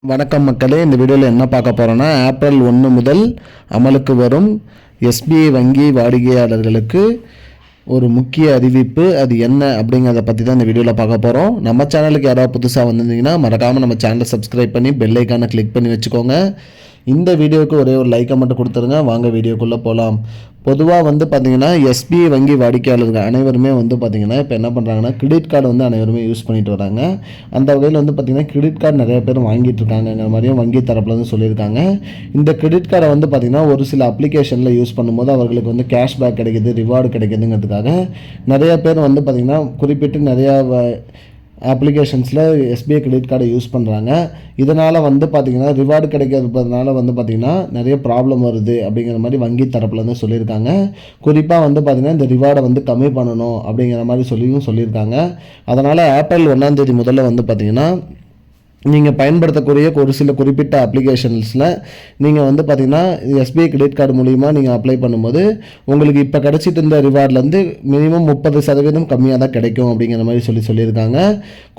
வணக்கம் மக்களே, இந்த வீடியோவில் என்ன பார்க்க போகிறோன்னா, ஏப்ரல் 1 முதல் அமலுக்கு வரும் எஸ்பிஐ வங்கி வாடிக்கையாளர்களுக்கு ஒரு முக்கிய அறிவிப்பு. அது என்ன அப்படிங்கிறத பற்றி தான் இந்த வீடியோவில் பார்க்க போகிறோம். நம்ம சேனலுக்கு யாராவது புதுசாக வந்திருந்தீங்கன்னா மறக்காமல் நம்ம சேனலை சப்ஸ்கிரைப் பண்ணி பெல் ஐக்கானை கிளிக் பண்ணி வச்சுக்கோங்க. இந்த வீடியோவுக்கு ஒரே ஒரு லைக்கை மட்டும் கொடுத்துருங்க. வாங்க வீடியோக்குள்ளே போகலாம். பொதுவாக பார்த்திங்கன்னா எஸ்பிஐ வங்கி வாடிக்கையாளர்கள் அனைவருமே பார்த்திங்கன்னா இப்போ என்ன பண்ணுறாங்கன்னா, கிரெடிட் கார்டு அனைவருமே யூஸ் பண்ணிட்டு வராங்க. அந்த வகையில் பார்த்திங்கன்னா கிரெடிட் கார்டு நிறைய பேர் வாங்கிட்டு இருக்காங்கிற மாதிரியும் வங்கி தரப்பில் சொல்லியிருக்காங்க. இந்த கிரெடிட் கார்டை பார்த்திங்கன்னா ஒரு சில அப்ளிகேஷனில் யூஸ் பண்ணும்போது அவர்களுக்கு கேஷ்பேக் கிடைக்கிது, ரிவார்டு கிடைக்குதுங்கிறதுக்காக நிறைய பேர் பார்த்திங்கன்னா குறிப்பிட்டு நிறையா அப்ளிகேஷன்ஸில் எஸ்பிஐ கிரெடிட் கார்டை யூஸ் பண்ணுறாங்க. இதனால் பார்த்திங்கன்னா ரிவார்டு கிடைக்கிறதுனால பார்த்திங்கன்னா நிறைய ப்ராப்ளம் வருது அப்படிங்கிற மாதிரி வங்கி தரப்பில் சொல்லியிருக்காங்க. குறிப்பாக பார்த்திங்கன்னா இந்த ரிவார்டை கம்மி பண்ணணும் அப்படிங்கிற மாதிரி சொல்லியிருக்காங்க. அதனால் ஏப்ரல் 1ஆம் தேதி முதல்ல பார்த்திங்கன்னா நீங்கள் பயன்படுத்தக்கூடிய ஒரு சில குறிப்பிட்ட அப்ளிகேஷன்ஸில் நீங்கள் பார்த்திங்கன்னா எஸ்பிஐ கிரெடிட் கார்டு மூலிமா நீங்கள் அப்ளை பண்ணும்போது உங்களுக்கு இப்போ கிடச்சிட்டு இருந்த ரிவார்ட்லேருந்து மினிமம் 30% கம்மியாக தான் கிடைக்கும் அப்படிங்கிற மாதிரி சொல்லியிருக்காங்க.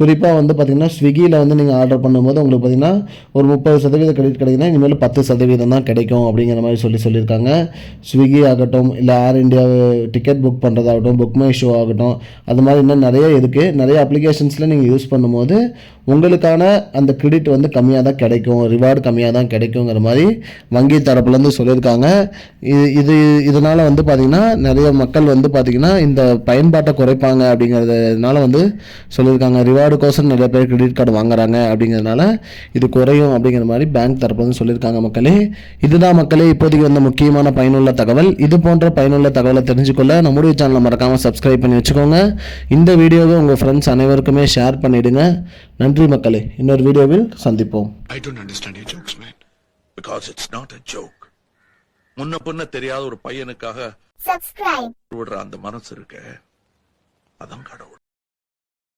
குறிப்பாக பார்த்திங்கன்னா ஸ்விக்கியில் நீங்கள் ஆர்டர் பண்ணும்போது உங்களுக்கு பார்த்திங்கன்னா ஒரு 30% கிரெடிட் கிடைக்குன்னா இனிமேல் 10% தான் கிடைக்கும் அப்படிங்கிற மாதிரி சொல்லியிருக்காங்க. ஸ்விக்கி ஆகட்டும், இல்லை ஏர் இண்டியா டிக்கெட் புக் பண்ணுறதாகட்டும், புக் மை ஷோ ஆகட்டும், அது மாதிரி இன்னும் நிறைய இருக்குது. நிறைய அப்ளிகேஷன்ஸில் நீங்கள் யூஸ் பண்ணும்போது உங்களுக்கான அந்த கிரெடிட் கம்மியாக தான் கிடைக்கும், ரிவார்டு கம்மியாக தான் கிடைக்குங்கிற மாதிரி வங்கி தரப்புலேருந்து சொல்லியிருக்காங்க. இதனால் பார்த்திங்கன்னா நிறைய மக்கள் பார்த்திங்கன்னா இந்த பயன்பாட்டை குறைப்பாங்க அப்படிங்கிறதுனால சொல்லியிருக்காங்க. ரிவார்டுக்கோசரம் நிறைய பேர் கிரெடிட் கார்டு வாங்குறாங்க அப்படிங்கிறதுனால இது குறையும் அப்படிங்கிற மாதிரி பேங்க் தரப்புலேருந்து சொல்லியிருக்காங்க. மக்களே, இதுதான் மக்களே இப்போதைக்கு முக்கியமான பயனுள்ள தகவல். இது போன்ற பயனுள்ள தகவலை தெரிஞ்சுக்கொள்ள நம்முடைய சேனலை மறக்காமல் சப்ஸ்கிரைப் பண்ணி வச்சுக்கோங்க. இந்த வீடியோவை உங்கள் ஃப்ரெண்ட்ஸ் அனைவருக்குமே ஷேர் பண்ணிவிடுங்க. நன்றி மக்களே, இன்னொரு வீடியோவில் சந்திப்போம். I don't understand your jokes, man. Because it's not a joke. முன்ன பின்ன தெரியாத ஒரு பையனுக்காக விடுற அந்த மனசு இருக்க, அதான் கடவுள்.